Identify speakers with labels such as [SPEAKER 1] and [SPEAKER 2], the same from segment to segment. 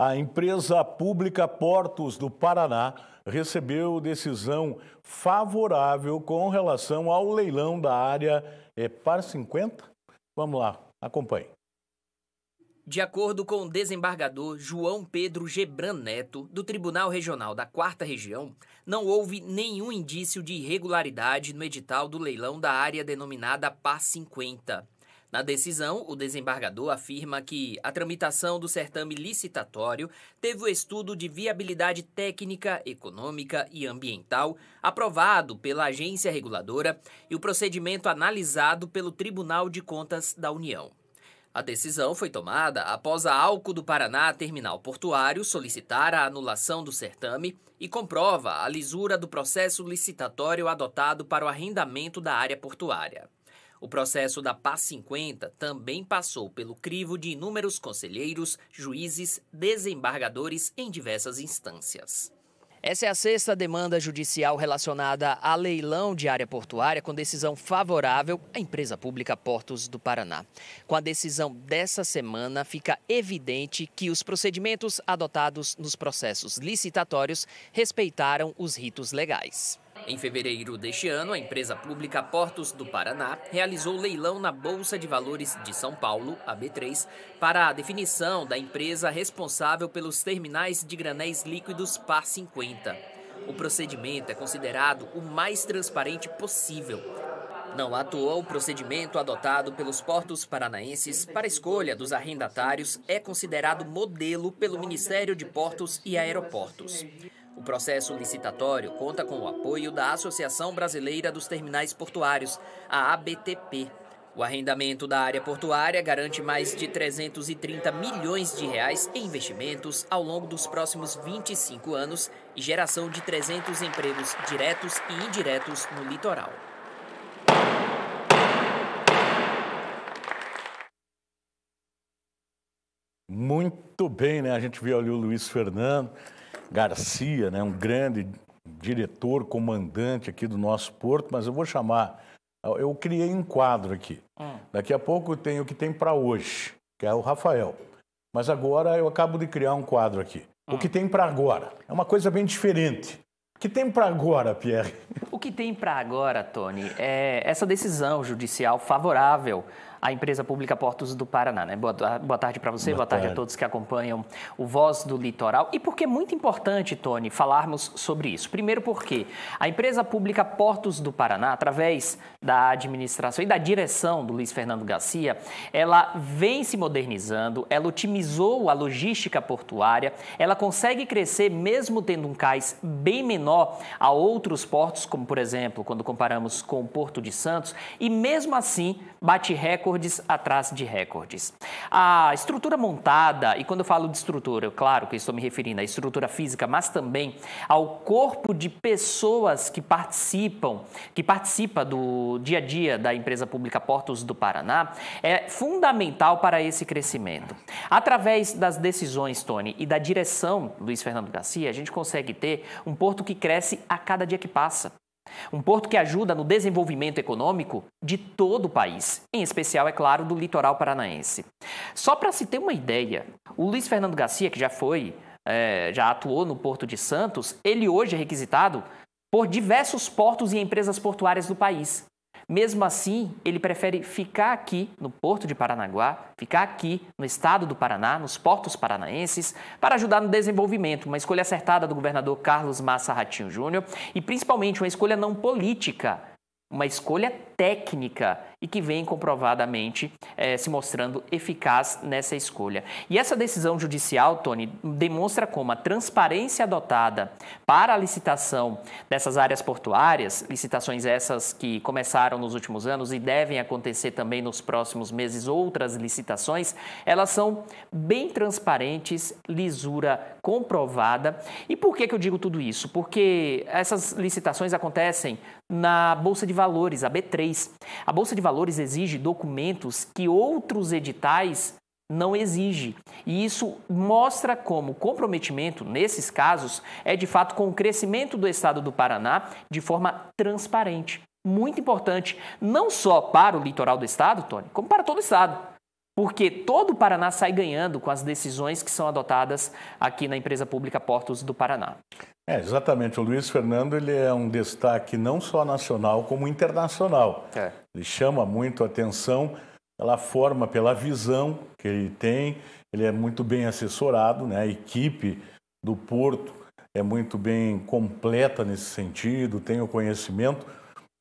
[SPEAKER 1] A empresa pública Portos do Paraná recebeu decisão favorável com relação ao leilão da área Par 50. Vamos lá, acompanhe.
[SPEAKER 2] De acordo com o desembargador João Pedro Gebran Neto, do Tribunal Regional da 4ª Região, não houve nenhum indício de irregularidade no edital do leilão da área denominada Par 50. Na decisão, o desembargador afirma que a tramitação do certame licitatório teve o estudo de viabilidade técnica, econômica e ambiental aprovado pela agência reguladora e o procedimento analisado pelo Tribunal de Contas da União. A decisão foi tomada após a ALCO do Paraná Terminal Portuário solicitar a anulação do certame e comprova a lisura do processo licitatório adotado para o arrendamento da área portuária. O processo da Par 50 também passou pelo crivo de inúmeros conselheiros, juízes, desembargadores em diversas instâncias. Essa é a 6ª demanda judicial relacionada a leilão de área portuária com decisão favorável à empresa pública Portos do Paraná. Com a decisão dessa semana, fica evidente que os procedimentos adotados nos processos licitatórios respeitaram os ritos legais. Em fevereiro deste ano, a empresa pública Portos do Paraná realizou leilão na Bolsa de Valores de São Paulo, a B3, para a definição da empresa responsável pelos terminais de granéis líquidos Par 50. O procedimento é considerado o mais transparente possível. Não à toa, o procedimento adotado pelos portos paranaenses para a escolha dos arrendatários é considerado modelo pelo Ministério de Portos e Aeroportos. O processo licitatório conta com o apoio da Associação Brasileira dos Terminais Portuários, a ABTP. O arrendamento da área portuária garante mais de 330 milhões de reais em investimentos ao longo dos próximos 25 anos e geração de 300 empregos diretos e indiretos no litoral.
[SPEAKER 1] Muito bem, né? A gente viu ali o Luiz Fernando Garcia, né? Um grande diretor, comandante aqui do nosso porto, mas eu vou chamar... Eu criei um quadro aqui. Daqui a pouco tem o que tem para hoje, que é o Rafael. Mas agora eu acabo de criar um quadro aqui. O que tem para agora. É uma coisa bem diferente. O que tem para agora, Pierre?
[SPEAKER 2] O que tem para agora, Tony, é essa decisão judicial favorável à empresa pública Portos do Paraná, né? Boa tarde para você, boa tarde a todos que acompanham o Voz do Litoral. E porque é muito importante, Tony, falarmos sobre isso. Primeiro porque a empresa pública Portos do Paraná, através da administração e da direção do Luiz Fernando Garcia, ela vem se modernizando, ela otimizou a logística portuária, ela consegue crescer mesmo tendo um cais bem menor a outros portos, como por exemplo, quando comparamos com o Porto de Santos, e mesmo assim bate recordes atrás de recordes. A estrutura montada, e quando eu falo de estrutura, claro que estou me referindo à estrutura física, mas também ao corpo de pessoas que participa do dia a dia da empresa pública Portos do Paraná, é fundamental para esse crescimento. Através das decisões, Tony, e da direção Luiz Fernando Garcia, a gente consegue ter um porto que cresce a cada dia que passa. Um porto que ajuda no desenvolvimento econômico de todo o país, em especial, é claro, do litoral paranaense. Só para se ter uma ideia, o Luiz Fernando Garcia, que já atuou no Porto de Santos, ele hoje é requisitado por diversos portos e empresas portuárias do país. Mesmo assim, ele prefere ficar aqui no Porto de Paranaguá, ficar aqui no estado do Paraná, nos portos paranaenses, para ajudar no desenvolvimento. Uma escolha acertada do governador Carlos Massa Ratinho Júnior e, principalmente, uma escolha não política, uma escolha técnica e que vem comprovadamente se mostrando eficaz nessa escolha. E essa decisão judicial, Tony, demonstra como a transparência adotada para a licitação dessas áreas portuárias, licitações essas que começaram nos últimos anos e devem acontecer também nos próximos meses, outras licitações, elas são bem transparentes, lisura comprovada. E por que eu digo tudo isso? Porque essas licitações acontecem na Bolsa de Valores, a B3. A Bolsa de Valores exige documentos que outros editais não exigem. E isso mostra como o comprometimento, nesses casos, é de fato com o crescimento do estado do Paraná de forma transparente. Muito importante, não só para o litoral do estado, Tony, como para todo o estado. porque todo o Paraná sai ganhando com as decisões que são adotadas aqui na empresa pública Portos do Paraná.
[SPEAKER 1] Exatamente. O Luiz Fernando ele é um destaque não só nacional, como internacional. Ele chama muito a atenção pela forma, pela visão que ele tem. Ele é muito bem assessorado, né? A equipe do Porto é muito bem completa nesse sentido, tem o conhecimento,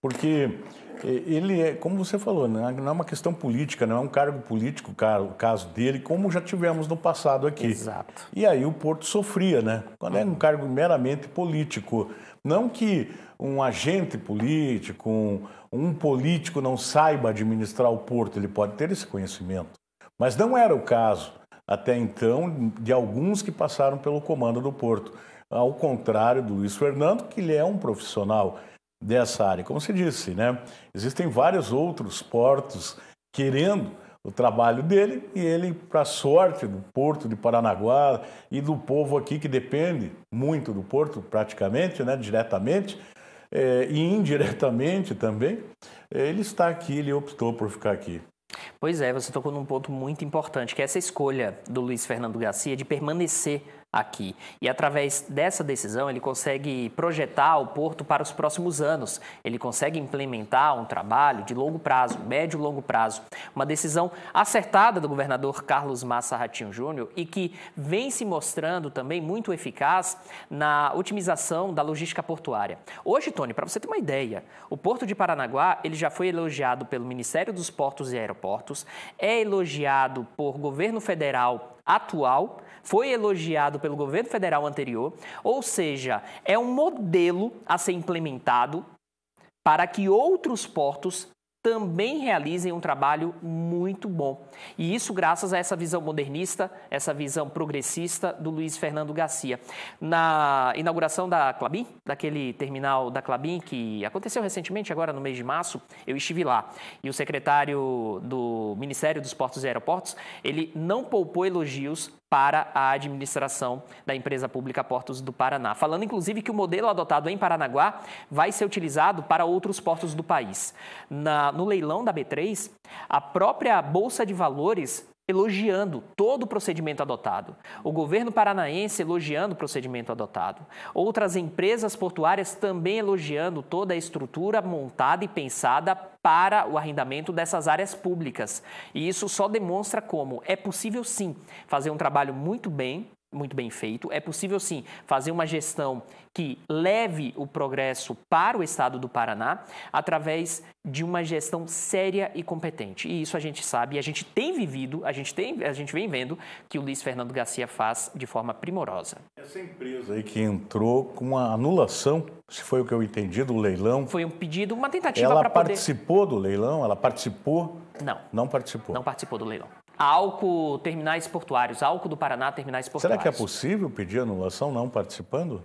[SPEAKER 1] porque ele é, como você falou, não é uma questão política, não é um cargo político, o caso dele, como já tivemos no passado aqui.
[SPEAKER 2] Exato.
[SPEAKER 1] E aí o Porto sofria, né? Quando é um cargo meramente político. Não que um agente político, um político não saiba administrar o Porto, ele pode ter esse conhecimento. Mas não era o caso, até então, de alguns que passaram pelo comando do Porto. Ao contrário do Luiz Fernando, que ele é um profissional dessa área. Como se disse, né? Existem vários outros portos querendo o trabalho dele e ele, para sorte do Porto de Paranaguá e do povo aqui que depende muito do Porto, praticamente, né? Diretamente e indiretamente também, ele está aqui, ele optou por ficar aqui.
[SPEAKER 2] Pois é, você tocou num ponto muito importante, que é essa escolha do Luiz Fernando Garcia de permanecer aqui. E através dessa decisão, ele consegue projetar o Porto para os próximos anos. Ele consegue implementar um trabalho de longo prazo, médio e longo prazo. Uma decisão acertada do governador Carlos Massa Ratinho Júnior e que vem se mostrando também muito eficaz na otimização da logística portuária. Hoje, Tony, para você ter uma ideia, o Porto de Paranaguá ele já foi elogiado pelo Ministério dos Portos e Aeroportos, é elogiado por governo federal atual, foi elogiado pelo governo federal anterior, ou seja, é um modelo a ser implementado para que outros portos também realizem um trabalho muito bom. E isso graças a essa visão modernista, essa visão progressista do Luiz Fernando Garcia. Na inauguração da Klabin, daquele terminal da Klabin, que aconteceu recentemente, agora no mês de março, eu estive lá. E o secretário do Ministério dos Portos e Aeroportos, ele não poupou elogios para a administração da empresa pública Portos do Paraná. Falando, inclusive, que o modelo adotado em Paranaguá vai ser utilizado para outros portos do país. No leilão da B3, a própria Bolsa de Valores elogiando todo o procedimento adotado. O governo paranaense elogiando o procedimento adotado. Outras empresas portuárias também elogiando toda a estrutura montada e pensada para o arrendamento dessas áreas públicas. E isso só demonstra como é possível, sim, fazer um trabalho muito bem feito. É possível, sim, fazer uma gestão que leve o progresso para o estado do Paraná através de uma gestão séria e competente. E isso a gente sabe, a gente tem vivido, a gente vem vendo que o Luiz Fernando Garcia faz de forma primorosa.
[SPEAKER 1] Essa empresa aí que entrou com uma anulação, se foi o que eu entendi, do leilão.
[SPEAKER 2] Foi um pedido, uma tentativa para poder...
[SPEAKER 1] Ela participou do leilão? Ela participou?
[SPEAKER 2] Não.
[SPEAKER 1] Não participou?
[SPEAKER 2] Não participou do leilão. A Alco Terminais Portuários, a Alco do Paraná Terminais Portuários.
[SPEAKER 1] Será que é possível pedir anulação não participando?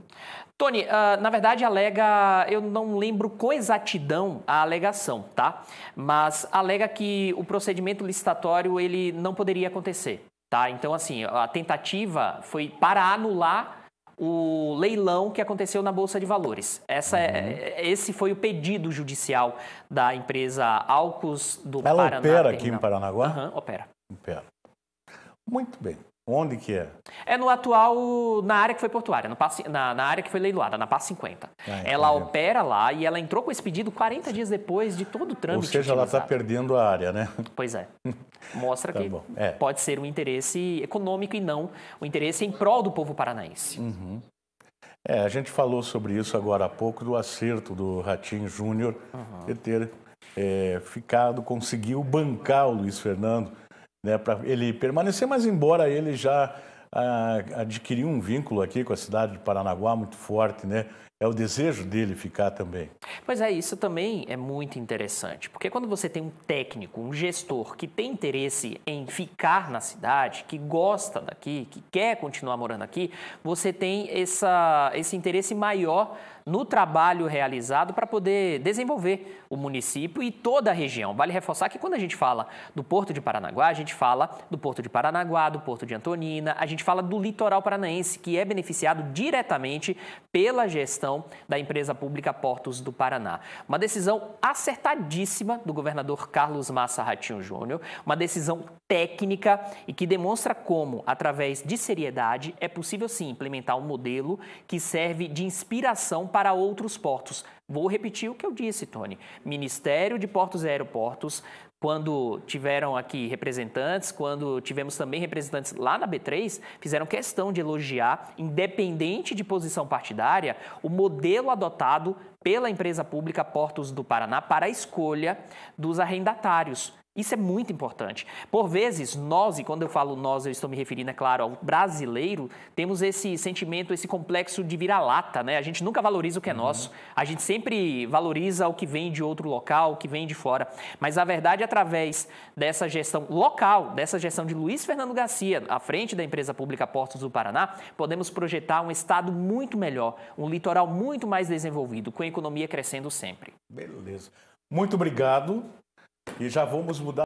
[SPEAKER 2] Tony, na verdade alega, eu não lembro com exatidão a alegação, tá? Mas alega que o procedimento licitatório ele não poderia acontecer, tá? Então, assim, a tentativa foi para anular o leilão que aconteceu na Bolsa de Valores. Esse foi o pedido judicial da empresa Alcos do Paraná.
[SPEAKER 1] Ela opera aqui em Paranaguá?
[SPEAKER 2] Opera.
[SPEAKER 1] Opera. Muito bem. Onde que é?
[SPEAKER 2] É no atual, na área que foi portuária, na área que foi leiloada, na PAS 50. Ela opera lá e ela entrou com esse pedido 40 dias depois de todo o trâmite.
[SPEAKER 1] Ou seja, ela está perdendo a área, né?
[SPEAKER 2] Pois é. Mostra que pode ser um interesse econômico e não um interesse em prol do povo paranaense.
[SPEAKER 1] Uhum. A gente falou sobre isso agora há pouco, do acerto do Ratinho Júnior de ter conseguiu bancar o Luiz Fernando, né, para ele permanecer, mas embora ele já adquiriu um vínculo aqui com a cidade de Paranaguá muito forte, né? É o desejo dele ficar também.
[SPEAKER 2] Pois é, isso também é muito interessante, porque quando você tem um técnico, um gestor que tem interesse em ficar na cidade, que gosta daqui, que quer continuar morando aqui, você tem esse interesse maior no trabalho realizado para poder desenvolver o município e toda a região. Vale reforçar que quando a gente fala do Porto de Paranaguá, a gente fala do Porto de Paranaguá, do Porto de Antonina, a gente fala do litoral paranaense, que é beneficiado diretamente pela gestão gestão da empresa pública Portos do Paraná. Uma decisão acertadíssima do governador Carlos Massa Ratinho Júnior, uma decisão técnica e que demonstra como, através de seriedade, é possível sim implementar um modelo que serve de inspiração para outros portos. Vou repetir o que eu disse, Tony. Ministério de Portos e Aeroportos, quando tiveram aqui representantes, quando tivemos também representantes lá na B3, fizeram questão de elogiar, independente de posição partidária, o modelo adotado pela empresa pública Portos do Paraná para a escolha dos arrendatários. Isso é muito importante. Por vezes, nós, e quando eu falo nós, eu estou me referindo, é claro, ao brasileiro, temos esse sentimento, esse complexo de vira-lata, né? A gente nunca valoriza o que é nosso. A gente sempre valoriza o que vem de outro local, o que vem de fora. Mas, na verdade, através dessa gestão local, dessa gestão de Luiz Fernando Garcia, à frente da empresa pública Portos do Paraná, podemos projetar um estado muito melhor, um litoral muito mais desenvolvido, com a economia crescendo sempre.
[SPEAKER 1] Beleza. Muito obrigado. E já vamos mudar.